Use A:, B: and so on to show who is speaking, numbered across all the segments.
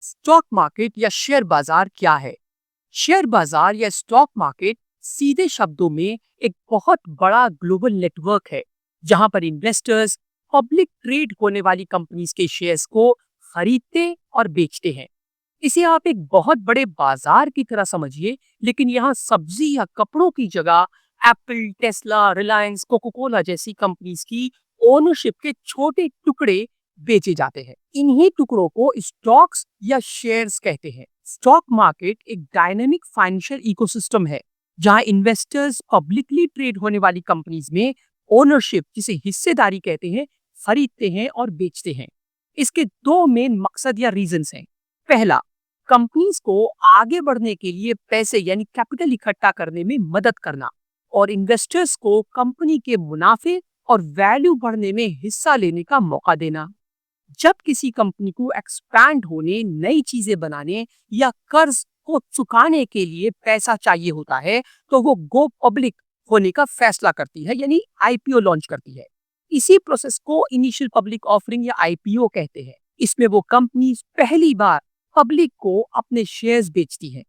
A: Stock market या share बाजार क्या है? शेयर बाजार या स्टॉक मार्केट सीधे शब्दों में एक बहुत बड़ा ग्लोबल नेटवर्क है जहां पर इन्वेस्टर्स पब्लिक ट्रेड होने वाली कंपनीज के शेयर्स को खरीदते और बेचते हैं। इसे आप एक बहुत बड़े बाजार की तरह समझिए, लेकिन यहाँ सब्जी या कपड़ों की जगह Apple, Tesla, Reliance, Coca Cola जैसी कंपनीज की ओनरशिप के छोटे टुकड़े बेचे जाते हैं। इन्हीं टुकड़ों को स्टॉक्स या शेयर्स कहते हैं। स्टॉक मार्केट एक डायनेमिक फाइनेंशियल इकोसिस्टम है जहां इन्वेस्टर्स पब्लिकली ट्रेड होने वाली कंपनीज में ओनरशिप, जिसे हिस्सेदारी कहते हैं, खरीदते हैं और बेचते हैं। इसके दो मेन मकसद या रीजंस हैं। पहला, कंपनीज को आगे बढ़ने के लिए पैसे यानी कैपिटल इकट्ठा करने में मदद करना, और इन्वेस्टर्स को कंपनी के मुनाफे और वैल्यू बढ़ने में हिस्सा लेने का मौका देना। जब किसी कंपनी को एक्सपैंड होने, नई चीजें बनाने या कर्ज को चुकाने के लिए पैसा चाहिए होता है, तो वो गो पब्लिक होने का फैसला करती है, यानी आईपीओ लॉन्च करती है। इसी प्रोसेस को इनिशियल पब्लिक ऑफरिंग या आईपीओ कहते हैं। इसमें वो कंपनी पहली बार पब्लिक को अपने शेयर्स बेचती है।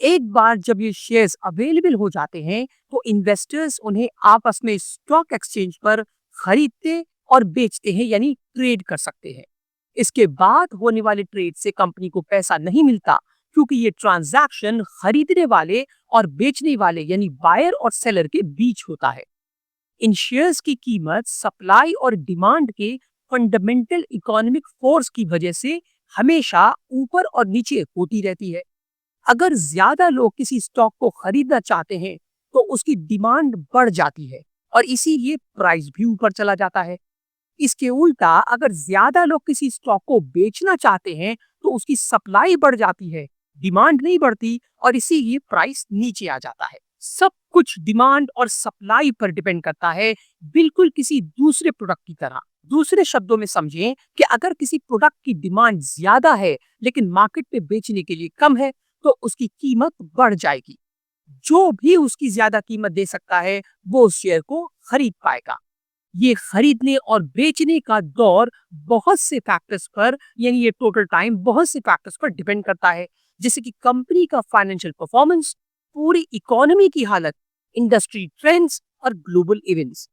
A: एक बार जब ये शेयर्स अवेलेबल हो जाते हैं, तो इन्वेस्टर्स उन्हें आपस में स्टॉक एक्सचेंज पर खरीदते और बेचते हैं, यानी ट्रेड कर सकते हैं। इसके बाद होने वाले ट्रेड से कंपनी को पैसा नहीं मिलता, क्योंकि ये ट्रांजैक्शन खरीदने वाले और बेचने वाले यानी बायर और सेलर के बीच होता है। इन शेयर्स की कीमत सप्लाई और डिमांड के फंडामेंटल इकोनॉमिक फोर्स की वजह से हमेशा ऊपर और नीचे होती रहती है। अगर ज्यादा लोग किसी स्टॉक को खरीदना चाहते हैं, तो उसकी डिमांड बढ़ जाती है और इसीलिए प्राइस भी ऊपर चला जाता है। इसके उल्टा, अगर ज्यादा लोग किसी स्टॉक को बेचना चाहते हैं, तो उसकी सप्लाई बढ़ जाती है, डिमांड नहीं बढ़ती और इसीलिए प्राइस नीचे आ जाता है। सब कुछ डिमांड और सप्लाई पर डिपेंड करता है, बिल्कुल किसी दूसरे प्रोडक्ट की तरह। दूसरे शब्दों में समझें कि अगर किसी प्रोडक्ट की डिमांड ज्यादा है लेकिन मार्केट में बेचने के लिए कम है, तो उसकी कीमत बढ़ जाएगी। जो भी उसकी ज्यादा कीमत दे सकता है, वो उस शेयर को खरीद पाएगा। ये खरीदने और बेचने का दौर बहुत से फैक्टर्स पर, यानी ये टोटल टाइम बहुत से फैक्टर्स पर डिपेंड करता है, जैसे कि कंपनी का फाइनेंशियल परफॉर्मेंस, पूरी इकोनॉमी की हालत, इंडस्ट्री ट्रेंड्स और ग्लोबल इवेंट्स।